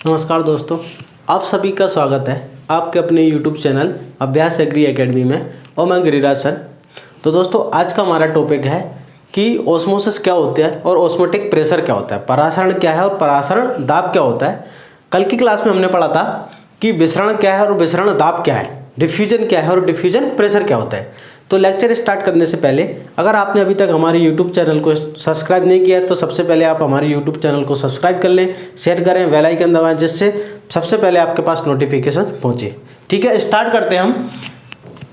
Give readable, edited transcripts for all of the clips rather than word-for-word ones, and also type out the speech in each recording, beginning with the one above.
नमस्कार दोस्तों, आप सभी का स्वागत है आपके अपने YouTube चैनल अभ्यास एग्री एकेडमी में और मैं गिरिराज सर। तो दोस्तों, आज का हमारा टॉपिक है कि ऑस्मोसिस क्या होता है और ऑस्मोटिक प्रेशर क्या होता है, परासरण क्या है और परासरण दाब क्या होता है। कल की क्लास में हमने पढ़ा था कि विसरण क्या है और विसरण दाब क्या है, डिफ्यूजन क्या है और डिफ्यूजन प्रेशर क्या होता है। तो लेक्चर स्टार्ट करने से पहले अगर आपने अभी तक हमारे YouTube चैनल को सब्सक्राइब नहीं किया है तो सबसे पहले आप हमारे YouTube चैनल को सब्सक्राइब कर लें, शेयर करें, बेल आइकन दबाएं, जिससे सबसे पहले आपके पास नोटिफिकेशन पहुंचे। ठीक है, स्टार्ट करते हैं हम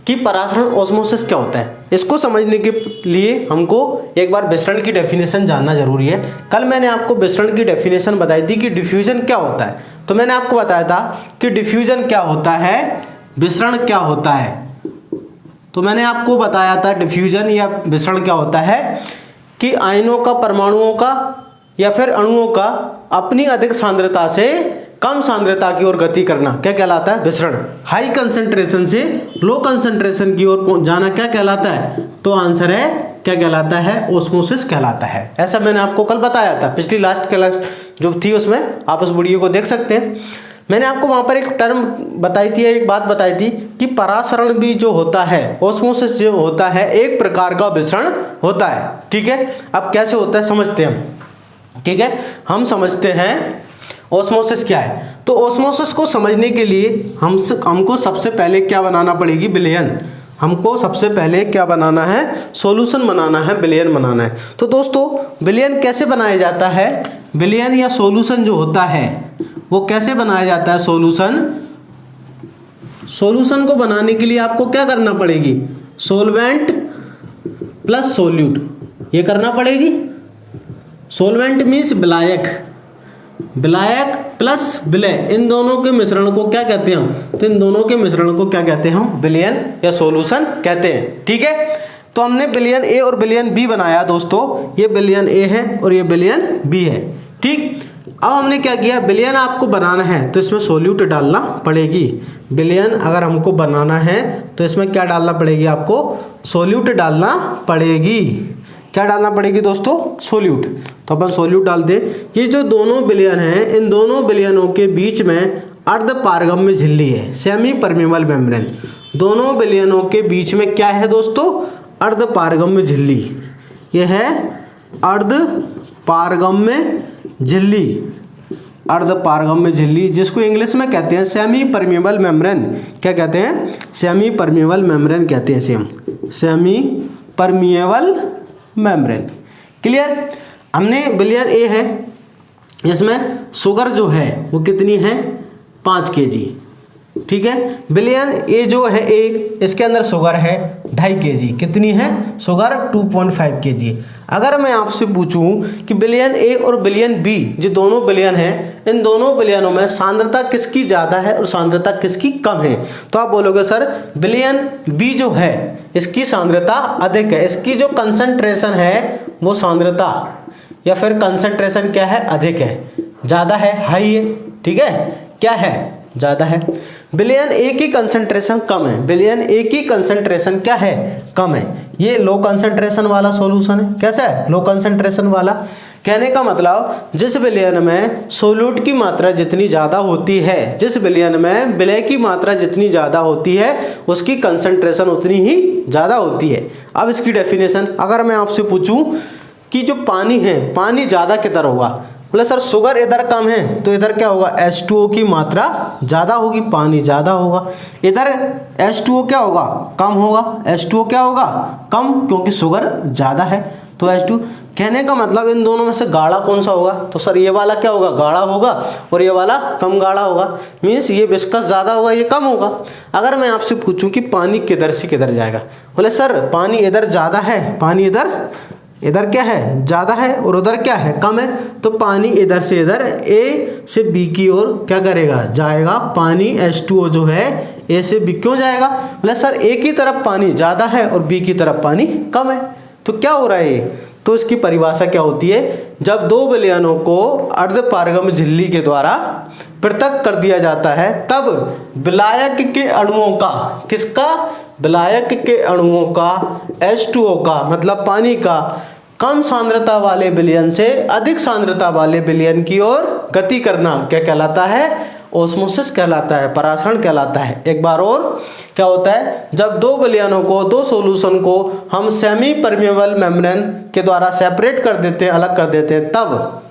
कि परासरण ऑस्मोसिस क्या होता है। इसको समझने के लिए हमको एक बार विसरण की डेफिनेशन जानना जरूरी है। कल मैंने आपको विसरण की डेफिनेशन बताई थी कि डिफ्यूजन क्या होता है। तो मैंने आपको बताया था कि डिफ्यूजन क्या होता है, विसरण क्या होता है। तो मैंने आपको बताया था डिफ्यूजन या विसरण क्या होता है कि आयनों का, परमाणुओं का या फिर अणुओं का अपनी अधिक सांद्रता से कम सांद्रता की ओर गति करना क्या कहलाता है, विसरण। हाई कंसंट्रेशन से लो कंसंट्रेशन की ओर जाना क्या कहलाता है, तो आंसर है क्या कहलाता है, ऑस्मोसिस कहलाता है। ऐसा मैंने आपको कल बताया था, पिछली लास्ट क्लास जो थी उसमें आप उस वीडियो को देख सकते हैं। मैंने आपको वहां पर एक टर्म बताई थी, एक बात बताई थी कि परासरण भी जो होता है, ऑस्मोसिस जो होता है, एक प्रकार का विसरण होता है। ठीक है, अब कैसे होता है समझते हैं हम। ठीक है, हम समझते हैं ऑस्मोसिस क्या है। तो ऑस्मोसिस को समझने के लिए हमको सबसे पहले क्या बनाना पड़ेगी, विलयन। हमको सबसे पहले क्या बनाना है, सॉल्यूशन बनाना है, विलयन बनाना है। तो दोस्तों, विलयन कैसे बनाया जाता है, विलयन या सॉल्यूशन जो होता है वो कैसे बनाया जाता है, सॉल्यूशन को बनाने के लिए आपको क्या करना पड़ेगी, सोलवेंट प्लस सोल्यूट, ये करना पड़ेगी। सोलवेंट मीन्स विलायक, विलायक प्लस विलय, इन दोनों के मिश्रण को क्या कहते हैं हम, तो इन दोनों के मिश्रण को क्या कहते हैं हम, विलयन या सॉल्यूशन कहते हैं। ठीक है, तो हमने विलयन ए और विलयन बी बनाया दोस्तों, ये विलयन ए है और ये विलयन बी है। ठीक, अब हमने क्या किया, विलयन आपको बनाना है तो इसमें सोल्यूट डालना पड़ेगी। विलयन अगर हमको बनाना है तो इसमें क्या डालना पड़ेगी, आपको सोल्यूट डालना पड़ेगी। क्या डालना पड़ेगी दोस्तों, सोल्यूट। तो अपन सोल्यूट डाल दें। ये जो दोनों विलयन हैं, इन दोनों विलयनों के बीच में अर्ध पारगम्य झिल्ली है, सेमी परमेबल मेम्ब्रेन। दोनों विलयनों के बीच में क्या है दोस्तों, अर्ध पारगम्य झिल्ली। यह है अर्ध पारगम्य झिल्ली, अर्ध पारगम्य झिल्ली, जिसको इंग्लिश में कहते हैं सेमी परमेबल मेम्ब्रेन। क्या कहते हैं, सेमी परमेबल मेम्ब्रेन कहते हैं, सेमी परमेबल मेम्ब्रेन। क्लियर। हमने विलयन ए है, इसमें शुगर जो है वो कितनी है, 5 kg। ठीक है, विलयन ए जो है ए, इसके अंदर शुगर है 2.5 kg। कितनी है शुगर, 2.5 kg। अगर मैं आपसे पूछूं कि विलयन ए और विलयन बी जो दोनों विलयन हैं, इन दोनों विलयनों में सांद्रता किसकी ज़्यादा है और सांद्रता किसकी कम है, तो आप बोलोगे सर विलयन बी जो है इसकी सांद्रता अधिक है, इसकी जो कंसंट्रेशन है वो सांद्रता या फिर कंसंट्रेशन क्या है, अधिक है, ज़्यादा है, हाई है। ठीक है, क्या है, ज़्यादा है। विलयन ए की कंसंट्रेशन कम है, विलयन ए की कंसंट्रेशन क्या है, कम है। ये लो कंसंट्रेशन वाला सॉल्यूशन है। कैसा है, लो कंसंट्रेशन वाला। कहने का मतलब जिस विलयन में सोल्यूट की मात्रा जितनी ज़्यादा होती है, जिस विलयन में विलय की मात्रा जितनी ज़्यादा होती है, उसकी कंसंट्रेशन उतनी ही ज़्यादा होती है। अब इसकी डेफिनेशन अगर मैं आपसे पूछूं कि जो पानी है, पानी ज़्यादा किधर होगा, बोले सर शुगर इधर कम है तो इधर क्या होगा, H2O की मात्रा ज़्यादा होगी, पानी ज़्यादा होगा। इधर H2O क्या होगा, कम होगा, H2O क्या होगा, कम, क्योंकि शुगर ज़्यादा है तो H2। कहने का मतलब इन दोनों में से गाढ़ा कौन सा होगा, तो सर ये वाला क्या होगा, गाढ़ा होगा और ये वाला कम गाढ़ा होगा। मीन्स ये विस्कस ज़्यादा होगा, ये कम होगा। अगर मैं आपसे पूछूं कि पानी किधर से किधर जाएगा, बोले सर पानी इधर ज़्यादा है, पानी इधर क्या है, ज़्यादा है और उधर क्या है, कम है, तो पानी इधर से इधर ए से बी की ओर क्या करेगा, जाएगा। पानी H2O जो है ए से बी क्यों जाएगा, बोले सर ए की तरफ पानी ज़्यादा है और बी की तरफ पानी कम है, तो क्या हो रहा है ये, तो इसकी परिभाषा क्या होती है, जब दो विलयनों को अर्ध पारगम्य झिल्ली के द्वारा पृथक कर दिया जाता है तब विलायक के अणुओं का, किसका, विलायक के अणुओं का H2O का मतलब पानी का कम सांद्रता वाले विलयन से अधिक सांद्रता वाले विलयन की ओर गति करना क्या कहलाता है? ओस्मोसिस कहलाता है, परासरण कहलाता है। एक बार और, क्या होता है? जब दो विलयनों को, दो सॉल्यूशन को हम सेमी परमेबल मेम्ब्रेन के द्वारा सेपरेट कर देते हैं, अलग कर देते हैं, तब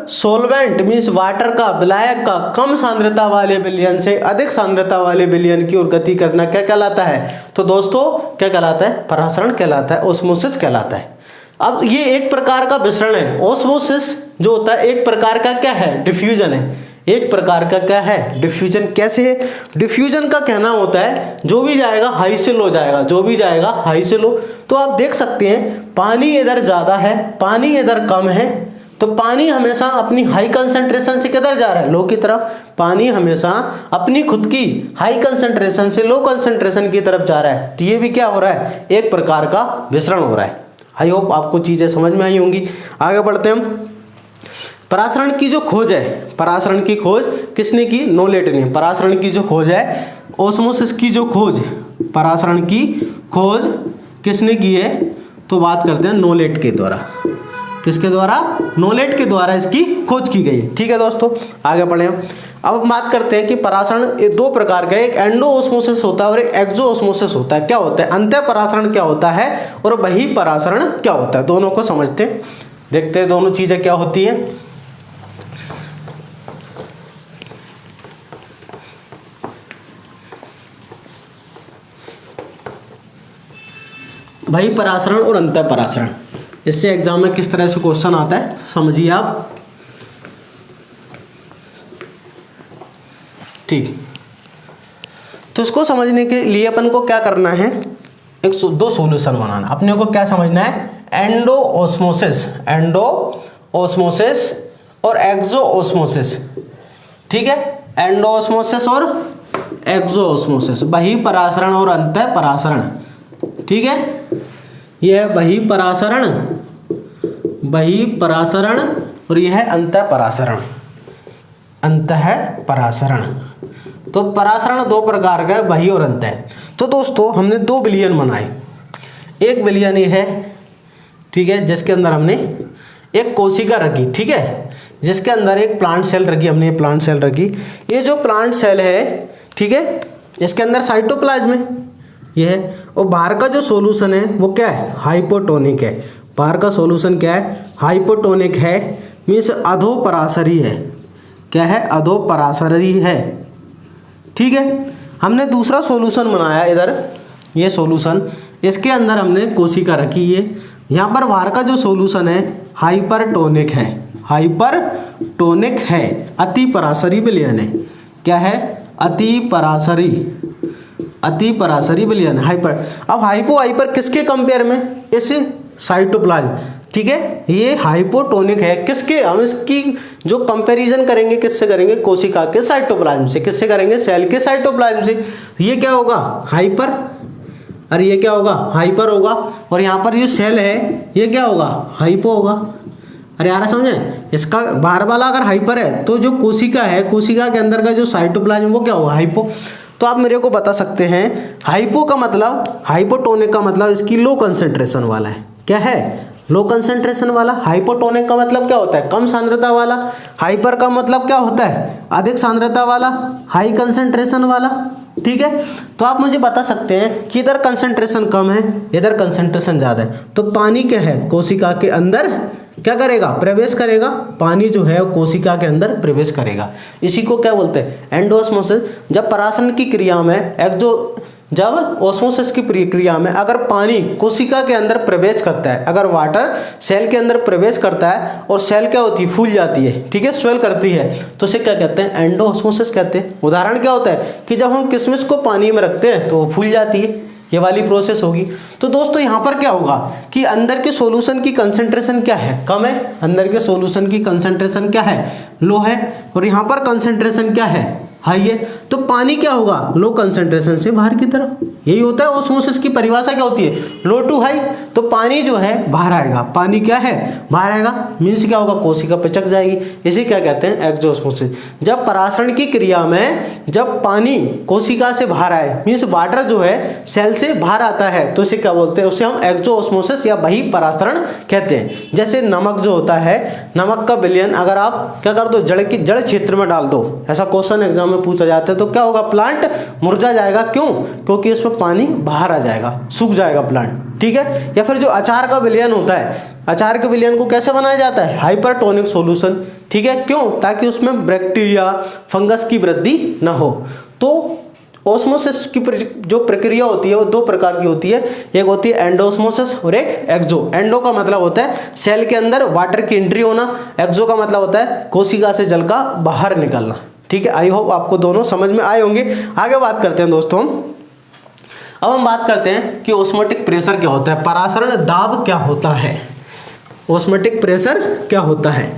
सोलवेंट मीन्स वाटर का, विलायक का कम सांद्रता वाले विलयन से अधिक सांद्रता वाले विलयन की ओर गति करना क्या कहलाता है? तो दोस्तों क्या कहलाता है? परासरण कहलाता है, ओस्मोसिस कहलाता है। अब ये एक प्रकार का विसरण है। ओस्मोसिस जो होता है एक प्रकार का क्या है? डिफ्यूजन है। एक प्रकार का क्या है? डिफ्यूजन। कैसे है? डिफ्यूजन का कहना होता है जो भी जाएगा हाई से लो जाएगा, जो भी जाएगा हाई से लो। तो आप देख सकते हैं पानी इधर ज्यादा है, पानी इधर कम है, तो पानी हमेशा अपनी हाई कंसंट्रेशन से किधर जा रहा है? लो की तरफ। पानी हमेशा अपनी खुद की हाई कंसंट्रेशन से लो कंसंट्रेशन की तरफ जा रहा है। तो ये भी क्या हो रहा है? एक प्रकार का विसरण हो रहा है। आई होप आपको चीजें समझ में आई होंगी। आगे बढ़ते हैं हम। परासरण की जो खोज है, परासरण की खोज किसने की? नोलेट ने। परासरण की जो खोज है, ओस्मोसिस की जो खोज, परासरण की खोज किसने की है? तो बात करते हैं नोलेट के द्वारा। किसके द्वारा? नोलेट के द्वारा इसकी खोज की गई। ठीक है दोस्तों, आगे बढ़े हम। अब हम बात करते हैं कि परासरण दो प्रकार का है, एक एंडो ओस्मोसिस होता है और एक एक्सो ओस्मोसिस होता है। क्या होता है? अंतः परासरण क्या होता है और बहिः परासरण क्या होता है? दोनों को समझते हैं, देखते हैं दोनों चीजें क्या होती हैं। बहिः परासरण और अंतः परासरण, इससे एग्जाम में किस तरह से क्वेश्चन आता है समझिए आप। ठीक, तो इसको समझने के लिए अपन को क्या करना है? दो सॉल्यूशन बनाना। अपने को क्या समझना है? एंडो ओस्मोसिस, एंडो ओस्मोसिस और एक्सो ओस्मोसिस। ठीक है, एंडो ओस्मोसिस और एक्सो ओस्मोसिस, बहिः परासरण और अंतः परासरण। ठीक है, यह बहिः परासरण, बहिः परासरण और यह है अंतः परासरण, अंतः परासरण। तो परासरण दो प्रकार का है, बहिः और अंतः। तो दोस्तों हमने दो विलयन बनाए। एक विलयन ये है, ठीक है, जिसके अंदर हमने एक कोशिका रखी, ठीक है, जिसके अंदर एक प्लांट सेल रखी, हमने ये प्लांट सेल रखी। ये जो प्लांट सेल है, ठीक है, इसके अंदर साइटोप्लाज्म है, ये है, और बाहर का जो सॉल्यूशन है वो क्या है? हाइपोटोनिक है। बाहर का सॉल्यूशन क्या है? हाइपोटोनिक है, मीन्स अधोपराशरी है। क्या है? अधोपराशरी है। ठीक है, हमने दूसरा सॉल्यूशन बनाया इधर, ये सॉल्यूशन, इसके अंदर हमने कोशिका रखी है। यहाँ पर बाहर का जो सॉल्यूशन है हाइपरटोनिक है, हाइपरटोनिक है, अति पराशरी विलयन है। क्या है? अति पराशरी, अति पराशरी विलयन, हाइपर। अब हाइपो हाइपर किसके कंपेयर में? इस साइटोप्लाज्म। ठीक है, ये हाइपोटोनिक है किसके? हम इसकी जो कंपैरिजन करेंगे किससे करेंगे? कोशिका के साइटोप्लाज्म से। किससे करेंगे? सेल के साइटोप्लाज्म से। ये क्या होगा? हाइपर, और ये क्या होगा? हाइपर होगा। और यहाँ पर जो सेल है ये क्या होगा? हाइपो होगा। अरे यार समझे, इसका बाहर वाला अगर हाइपर है तो जो कोशिका है, कोशिका के अंदर का जो साइटोप्लाज्म वो क्या होगा? हाइपो। तो आप मेरे को बता सकते हैं हाइपो का मतलब, हाइपोटोनिक का मतलब इसकी लो कंसंट्रेशन वाला है। क्या है? लो कंसंट्रेशन वाला। हाइपोटोनिक का मतलब क्या होता है? कम सांद्रता वाला। हाइपर का मतलब क्या होता है? अधिक सांद्रता वाला, हाई कंसंट्रेशन वाला। ठीक है, तो आप मुझे बता सकते हैं कि इधर कंसंट्रेशन कम है, इधर कंसंट्रेशन ज़्यादा है, तो पानी क्या है? कोशिका के अंदर क्या करेगा? प्रवेश करेगा। पानी जो है कोशिका के अंदर प्रवेश करेगा। इसी को क्या बोलते हैं? एंडोस्मोसिस। जब परासरण की क्रिया में जब ओस्मोसिस की प्रक्रिया में अगर पानी कोशिका के अंदर प्रवेश करता है, अगर वाटर सेल के अंदर प्रवेश करता है और सेल क्या होती है? फूल जाती है, ठीक है, स्वेल करती है, तो उसे क्या कहते हैं? एंडोस्मोसिस कहते हैं। उदाहरण क्या होता है कि जब हम किशमिश को पानी में रखते हैं तो वो फूल जाती है, ये वाली प्रोसेस होगी। तो दोस्तों यहाँ पर क्या होगा कि अंदर के सॉल्यूशन की कंसंट्रेशन क्या है? कम है। अंदर के सॉल्यूशन की कंसंट्रेशन क्या है? लो है। और यहाँ पर कंसंट्रेशन क्या है? हाई है, तो पानी क्या होगा, लो कंसंट्रेशन से बाहर की तरफ। यही होता है ऑस्मोसिस की परिभाषा क्या होती है, लो टू हाई। तो पानी जो है बाहर आएगा, पानी क्या है बाहर आएगा, मीन्स क्या होगा, कोशिका पिचक जाएगी। इसे क्या कहते हैं, एक्सोस्मोसिस। जब परासरण की क्रिया में जब पानी कोशिका से बाहर आए, मीन्स वाटर जो है सेल से बाहर आता है, तो इसे क्या बोलते हैं, उसे हम एक्सोस्मोसिस या बही परासरण कहते हैं। जैसे नमक जो होता है, नमक का विलयन अगर आप क्या कर दो, जड़ क्षेत्र में डाल दो, ऐसा क्वेश्चन एग्जाम में पूछा जाता है, तो क्या होगा, प्लांट मुरझा जाएगा। क्यों, क्योंकि उसमें पानी बाहर आ जाएगा, सूख जाएगा प्लांट, ठीक है। या फिर जो अचार का विलयन होता है, अचार के विलयन को कैसे बनाया जाता है, हाइपरटोनिक सॉल्यूशन, ठीक है। क्यों, ताकि उसमें बैक्टीरिया फंगस की वृद्धि न हो। तो ओस्मोसिस की जो प्रक्रिया होती है वो दो प्रकार की होती है, एक होती है एंडोस्मोसिस और एक एक्सो। एंडो का मतलब होता है सेल के अंदर वाटर की एंट्री होना, एक्सो का मतलब होता है कोशिका से जल का बाहर निकलना, ठीक है। आई होप आपको दोनों समझ में आए होंगे। आगे बात करते हैं दोस्तों, अब हम बात करते हैं कि ऑस्मोटिक प्रेशर क्या होता है, परासरण दाब क्या होता है, ऑस्मोटिक प्रेशर क्या होता है,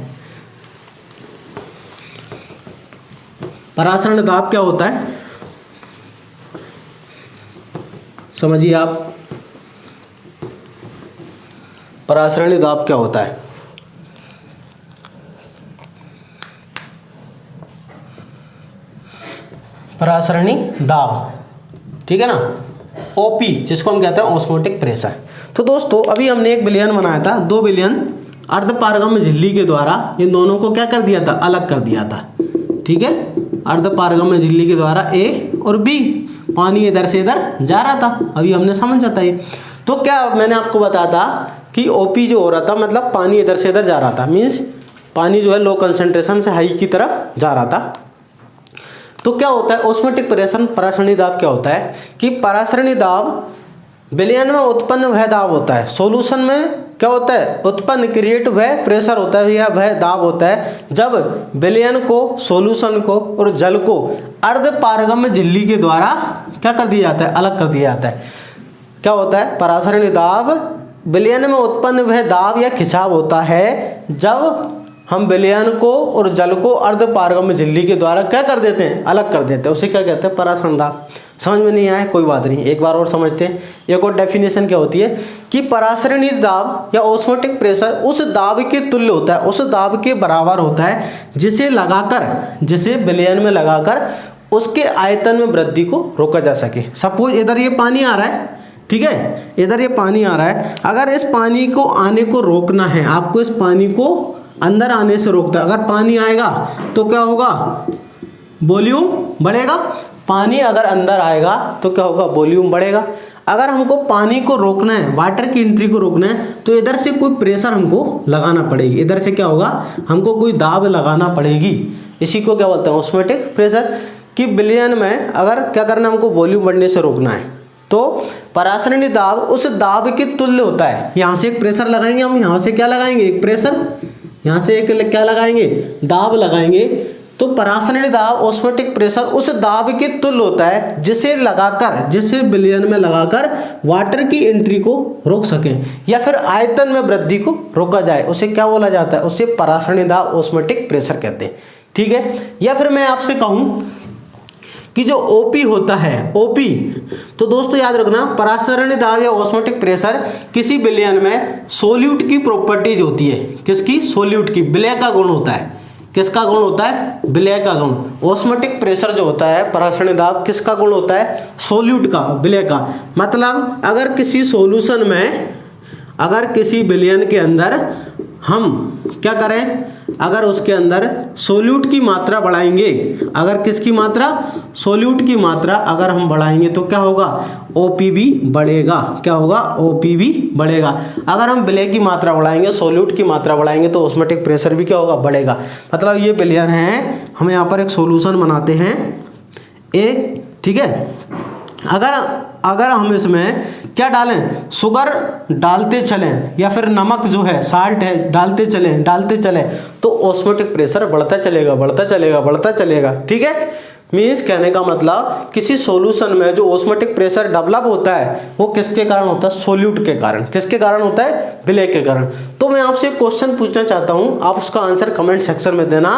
परासरण दाब क्या होता है, समझिए आप, परासरणी दाब क्या होता है। परासरणी दाब, ठीक है ना, ओपी जिसको हम कहते हैं ऑस्मोटिक प्रेशर। तो दोस्तों अभी हमने एक विलयन बनाया था, दो विलयन अर्धपारगम्य झिल्ली के द्वारा इन दोनों को क्या कर दिया था, अलग कर दिया था, ठीक है। अर्धपारगम्य झिल्ली के द्वारा ए और बी, पानी इधर से इधर जा रहा था, अभी हमने समझा था ये। तो क्या मैंने आपको बताया था कि ओपी जो हो रहा था, मतलब पानी इधर से इधर जा रहा था, मीन्स पानी जो है लो कंसंट्रेशन से हाई की तरफ जा रहा था। तो क्या होता है ऑस्मोटिक प्रेशर, परासरणी दाब क्या होता है कि परासरणी दाब विलयन में उत्पन्न वह दाब होता है, सॉल्यूशन में क्या होता है उत्पन्न क्रिएट वह प्रेशर होता है या वह दाब होता है, जब विलयन को, सॉल्यूशन को और जल को अर्धपारगम्य झिल्ली के द्वारा क्या कर दिया जाता है, अलग कर दिया जाता है। क्या होता है, परासरणी दाब विलयन में उत्पन्न वह दाब या खिंचाव होता है जब हम विलयन को और जल को अर्धपारगम्य झिल्ली के द्वारा क्या कर देते हैं, अलग कर देते हैं, उसे क्या कहते हैं, परासरण दाब। समझ में नहीं आया, कोई बात नहीं, एक बार और समझते हैं। एक और डेफिनेशन क्या होती है कि परासरणी दाब या ऑस्मोटिक प्रेशर उस दाब के तुल्य होता है, उस दाब के बराबर होता है जिसे लगाकर, जिसे विलयन में लगाकर उसके आयतन में वृद्धि को रोका जा सके। सपोज इधर ये पानी आ रहा है, ठीक है, इधर ये पानी आ रहा है, अगर इस पानी को आने को रोकना है, आपको इस पानी को अंदर आने से रोकता है। अगर पानी आएगा तो क्या होगा, वॉल्यूम बढ़ेगा, पानी अगर अंदर आएगा तो क्या होगा, वॉल्यूम बढ़ेगा। अगर हमको पानी को रोकना है, वाटर की एंट्री को रोकना है, तो इधर से कोई प्रेशर हमको लगाना पड़ेगी, इधर से क्या होगा, हमको कोई दाब लगाना पड़ेगी। इसी को क्या बोलते हैं, ऑस्मोटिक प्रेशर। कि विलयन में अगर क्या करना, हमको वॉल्यूम बढ़ने से रोकना है, तो परासरणी दाब उस दाब के तुल्य होता है। यहाँ से एक प्रेशर लगाएंगे हम, यहाँ से क्या लगाएंगे, एक प्रेशर, यहाँ से एक क्या लगाएंगे, दाब लगाएंगे। तो परासरणी दाब ऑस्मोटिक प्रेशर उस दाब के तुल्य होता है जिसे लगाकर, जिसे विलयन में लगाकर वाटर की एंट्री को रोक सके या फिर आयतन में वृद्धि को रोका जाए, उसे क्या बोला जाता है, उसे परासरणी दाब ऑस्मोटिक प्रेशर कहते हैं, ठीक है। या फिर मैं आपसे कहूँ कि जो ओपी होता है, ओपी, तो दोस्तों याद रखना, परासरणी दाब या ऑस्मोटिक प्रेशर किसी विलयन में सोल्यूट की प्रॉपर्टीज होती है। किसकी, सोल्यूट की, विलय का गुण होता है। किसका गुण होता है, विलय का गुण। ऑस्मोटिक प्रेशर जो होता है, परासरणी दाब, किसका गुण होता है, सोल्यूट का, विलय का। मतलब अगर किसी सॉल्यूशन में, अगर किसी विलयन के अंदर हम क्या करें, अगर उसके अंदर सोल्यूट की मात्रा बढ़ाएंगे, अगर किसकी मात्रा, सोल्यूट की मात्रा अगर हम बढ़ाएंगे तो क्या होगा, ओपी भी बढ़ेगा। क्या होगा, ओपी भी बढ़ेगा। अगर हम विलय की मात्रा बढ़ाएंगे, सोल्यूट की मात्रा बढ़ाएंगे, तो ऑस्मोटिक प्रेशर भी क्या होगा, बढ़ेगा। मतलब ये विलयन है, हम यहाँ पर एक सॉल्यूशन बनाते हैं ए, ठीक है। अगर हम इसमें क्या डालें, शुगर डालते चलें या फिर नमक जो है, साल्ट है, डालते चलें, तो ऑस्मोटिक प्रेशर बढ़ता चलेगा, ठीक है। मीन्स कहने का मतलब किसी सॉल्यूशन में जो ऑस्मोटिक प्रेशर डेवलप होता है वो किसके कारण होता है, सोल्यूट के कारण। किसके कारण होता है, विलय के कारण। तो मैं आपसे एक क्वेश्चन पूछना चाहता हूं, आप उसका आंसर कमेंट सेक्शन में देना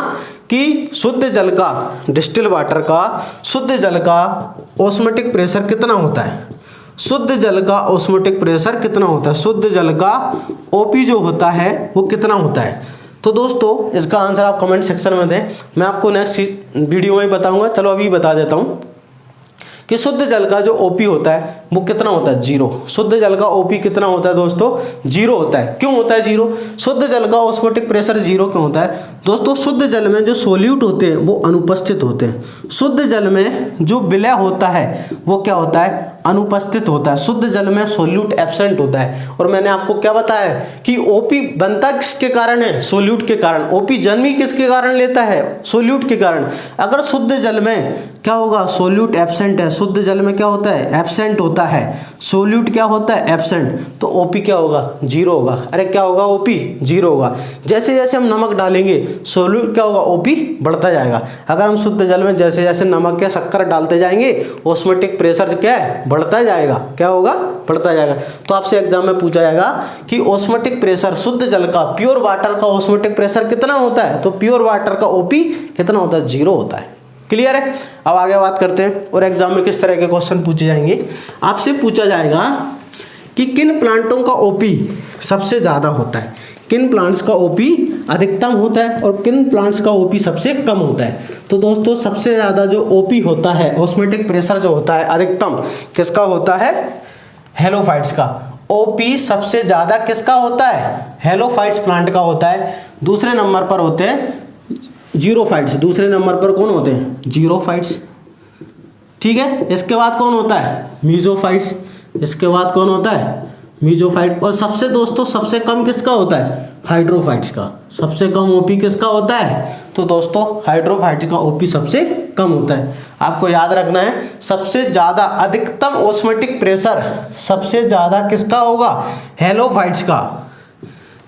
कि शुद्ध जल का, डिस्टिल वाटर का शुद्ध जल का ऑस्मोटिक प्रेशर कितना होता है, शुद्ध जल का ऑस्मोटिक प्रेशर कितना होता है, शुद्ध जल का ओपी जो होता है वो कितना होता है। तो दोस्तों इसका आंसर आप कमेंट सेक्शन में दें, मैं आपको नेक्स्ट वीडियो में बताऊंगा। चलो अभी बता देता हूँ कि शुद्ध जल का जो ओपी होता है वो कितना होता है, 0। शुद्ध जल का ओपी कितना होता है दोस्तों, 0 होता है। क्यों होता है 0? शुद्ध जल का ऑस्मोटिक प्रेशर 0 क्यों होता है दोस्तों? शुद्ध जल में जो सोल्यूट होते हैं वो अनुपस्थित होते हैं। शुद्ध जल में जो विलय होता है वो क्या होता है, अनुपस्थित होता है। शुद्ध जल में सोल्यूट एब्सेंट होता है। और मैंने आपको क्या बताया कि ओपी बनता किसके कारण है, सोल्यूट के कारण। ओपी जन्म ही किसके कारण लेता है, सोल्यूट के कारण। अगर शुद्ध जल में क्या होगा, सोल्यूट एब्सेंट है, शुद्ध जल में क्या होता है, एब्सेंट होता है, सोल्यूट क्या होता है, एब्सेंट, तो ओपी क्या होगा, 0 होगा। अरे क्या होगा, ओपी 0 होगा। जैसे जैसे हम नमक डालेंगे सोल्यूट क्या होगा, ओपी बढ़ता जाएगा। अगर हम शुद्ध जल में जैसे जैसे नमक या शक्कर डालते जाएंगे ऑस्मोटिक प्रेशर क्या है, बढ़ता जाएगा। क्या होगा, बढ़ता जाएगा। तो आपसे एग्जाम में पूछा जाएगा कि ऑस्मोटिक प्रेशर शुद्ध जल का, प्योर वाटर का ऑस्मोटिक प्रेशर कितना होता है, तो प्योर वाटर का ओपी कितना होता है, 0 होता है। क्लियर है? अब आगे बात करते हैं और एग्जाम में किस तरह के क्वेश्चन पूछे जाएंगे। आपसे पूछा जाएगा कि किन प्लांटों का ओपी सबसे ज़्यादा होता है, किन प्लांट्स का ओपी अधिकतम होता है और किन प्लांट्स का ओपी सबसे कम होता है। तो दोस्तों सबसे ज़्यादा जो ओपी होता है, ऑस्मोटिक प्रेशर जो होता है अधिकतम, किसका होता है, हेलोफाइट्स का। ओपी सबसे ज़्यादा किसका होता है, हेलोफाइट्स प्लांट का होता है। दूसरे नंबर पर होते हैं जीरोफाइट्स। दूसरे नंबर पर कौन होते हैं, जीरोफाइट्स। ठीक है, इसके बाद कौन होता है, मीजोफाइट्स। इसके बाद कौन होता है, मीजोफाइट। और सबसे दोस्तों सबसे कम किसका होता है, हाइड्रोफाइट्स का। सबसे कम ओपी किसका होता है, तो दोस्तों हाइड्रोफाइट्स का ओपी सबसे कम होता है। आपको याद रखना है सबसे ज़्यादा अधिकतम ऑस्मोटिक प्रेशर सबसे ज़्यादा किसका होगा, हेलोफाइट्स का।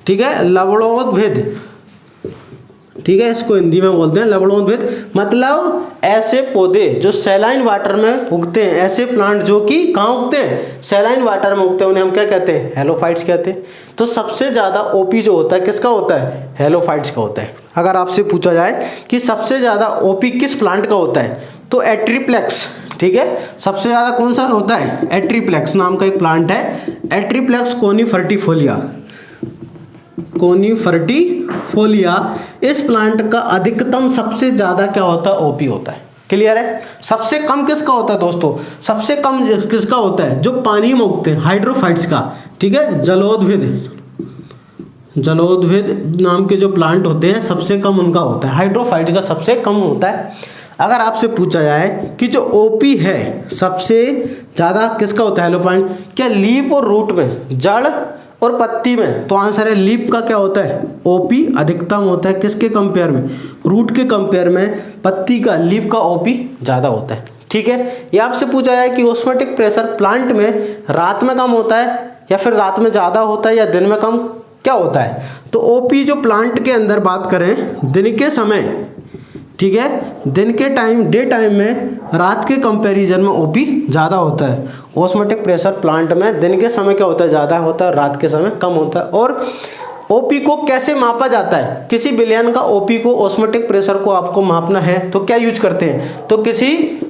ठीक है, लवणोद्भिद, ठीक है, इसको हिंदी में बोलते हैं लवणोद्भिद। मतलब ऐसे पौधे जो सैलाइन वाटर में उगते हैं, ऐसे प्लांट जो कि कहाँ उगते हैं, सैलाइन वाटर में उगते हैं, उन्हें हम क्या कहते हैं, हेलोफाइट्स कहते हैं। तो सबसे ज़्यादा ओपी जो होता है किसका होता है, हेलोफाइट्स का होता है। अगर आपसे पूछा जाए कि सबसे ज़्यादा ओपी किस प्लांट का होता है, तो एट्रीप्लेक्स। ठीक है, सबसे ज़्यादा कौन सा होता है, एट्रीप्लेक्स नाम का एक प्लांट है, एट्रीप्लेक्स कोनिफर्टिफोलिया। कोनिफर्टिफोलिया, इस प्लांट का अधिकतम सबसे ज्यादा क्या होता है, ओपी होता है। क्लियर है? सबसे कम किसका होता है दोस्तों, सबसे कम किसका होता है, जो पानी में उगते हैं, हाइड्रोफाइट्स का। ठीक है, जलोद्भिद, जलोद्भिद नाम के जो प्लांट होते हैं सबसे कम उनका होता है, हाइड्रोफाइट का सबसे कम होता है। अगर आपसे पूछा जाए कि जो ओपी है सबसे ज़्यादा किसका होता है, हेलोफाइट, क्या लीफ और रूट में, जड़ और पत्ती में, तो आंसर है लीफ का क्या होता है, ओपी अधिकतम होता है। किसके कंपेयर में, रूट के कंपेयर में पत्ती का, लीफ का ओपी ज़्यादा होता है। ठीक है, ये आपसे पूछा जाए कि ऑस्मोटिक प्रेशर प्लांट में रात में कम होता है या फिर रात में ज़्यादा होता है या दिन में कम क्या होता है। तो ओपी जो प्लांट के अंदर बात करें दिन के समय, ठीक है, दिन के टाइम, डे टाइम में रात के कंपैरिजन में ओपी ज़्यादा होता है। ऑस्मोटिक प्रेशर प्लांट में दिन के समय क्या होता है, ज़्यादा होता है, रात के समय कम होता है। और ओपी को कैसे मापा जाता है, किसी विलयन का ओपी को, ऑस्मोटिक प्रेशर को आपको मापना है तो क्या यूज करते हैं, तो किसी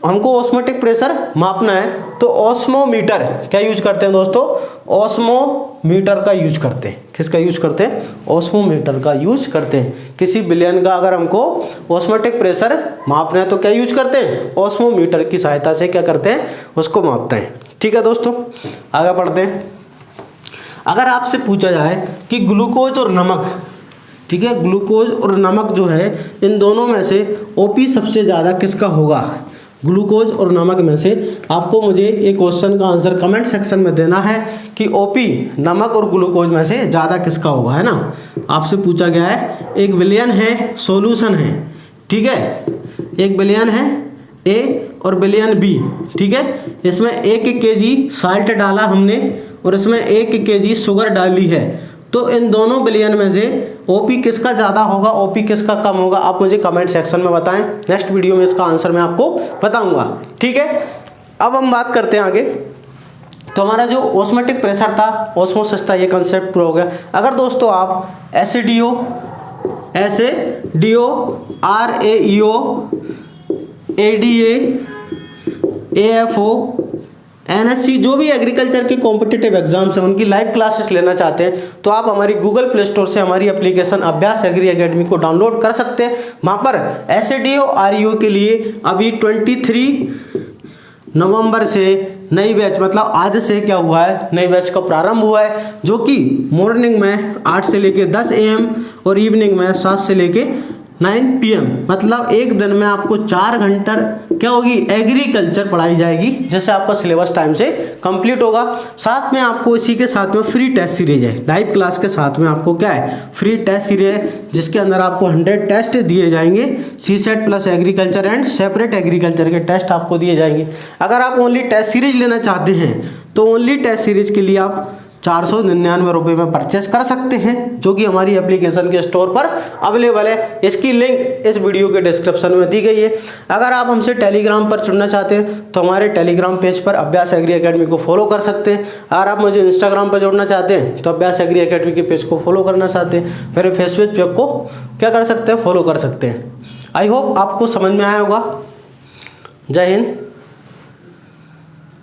हमको ऑस्मोटिक प्रेशर मापना है तो ऑस्मोमीटर क्या यूज करते हैं दोस्तों, ऑस्मोमीटर का यूज करते हैं। किसका यूज करते हैं, ऑस्मोमीटर का यूज करते हैं। किसी विलयन का अगर हमको ऑस्मोटिक प्रेशर मापना है तो क्या यूज करते हैं, ऑस्मोमीटर की सहायता से क्या करते हैं, उसको मापते हैं। ठीक है दोस्तों, आगे बढ़ते हैं। अगर आपसे पूछा जाए कि ग्लूकोज और नमक, ठीक है, ग्लूकोज और नमक जो है इन दोनों में से ओपी सबसे ज़्यादा किसका होगा, ग्लूकोज और नमक में से आपको मुझे एक क्वेश्चन का आंसर कमेंट सेक्शन में देना है कि ओपी नमक और ग्लूकोज में से ज़्यादा किसका होगा, है ना। आपसे पूछा गया है, एक विलयन है, सॉल्यूशन है, ठीक है, एक विलयन है ए और विलयन बी, ठीक है, इसमें 1 kg साल्ट डाला हमने और इसमें 1 kg शुगर डाली है। तो इन दोनों विलयन में से ओपी किसका ज़्यादा होगा, ओपी किसका कम होगा, आप मुझे कमेंट सेक्शन में बताएं। नेक्स्ट वीडियो में इसका आंसर मैं आपको बताऊंगा। ठीक है, अब हम बात करते हैं आगे। तो हमारा जो ऑस्मोटिक प्रेशर था, ऑस्मोसिस था, ये कंसेप्ट पूरा हो गया। अगर दोस्तों आप एसिडियो SADO, RAEO, ADA, AFO, NSC, जो भी एग्रीकल्चर के कॉम्पिटिटिव एग्जाम्स हैं उनकी लाइव क्लासेस लेना चाहते हैं तो आप हमारी गूगल प्ले स्टोर से हमारी एप्लीकेशन अभ्यास एग्री एकेडमी को डाउनलोड कर सकते हैं। वहाँ पर SADO, RAEO के लिए अभी 23 नवंबर से नई बैच, मतलब आज से क्या हुआ है, नई बैच का प्रारंभ हुआ है, जो कि मॉर्निंग में 8 से लेके 10 AM और इवनिंग में 7 से लेके 9 PM, मतलब एक दिन में आपको 4 घंटा क्या होगी, एग्रीकल्चर पढ़ाई जाएगी, जिससे आपका सिलेबस टाइम से कंप्लीट होगा। साथ में आपको इसी के साथ में फ्री टेस्ट सीरीज है, लाइव क्लास के साथ में आपको क्या है, फ्री टेस्ट सीरीज है, जिसके अंदर आपको 100 टेस्ट दिए जाएंगे। CSET plus agriculture and separate agriculture के टेस्ट आपको दिए जाएंगे। अगर आप ओनली टेस्ट सीरीज लेना चाहते हैं तो ओनली टेस्ट सीरीज के लिए आप 499 रुपये में परचेस कर सकते हैं, जो कि हमारी एप्लीकेशन के स्टोर पर अवेलेबल है। इसकी लिंक इस वीडियो के डिस्क्रिप्शन में दी गई है। अगर आप हमसे टेलीग्राम पर जुड़ना चाहते हैं तो हमारे टेलीग्राम पेज पर अभ्यास एग्री एकेडमी को फॉलो कर सकते हैं। अगर आप मुझे इंस्टाग्राम पर जोड़ना चाहते हैं तो अभ्यास एग्री एकेडमी के पेज को फॉलो करना चाहते हैं, मेरे फेसबुक पेज को क्या कर सकते हैं, फॉलो कर सकते हैं। आई होप आपको समझ में आया होगा। जय हिंद।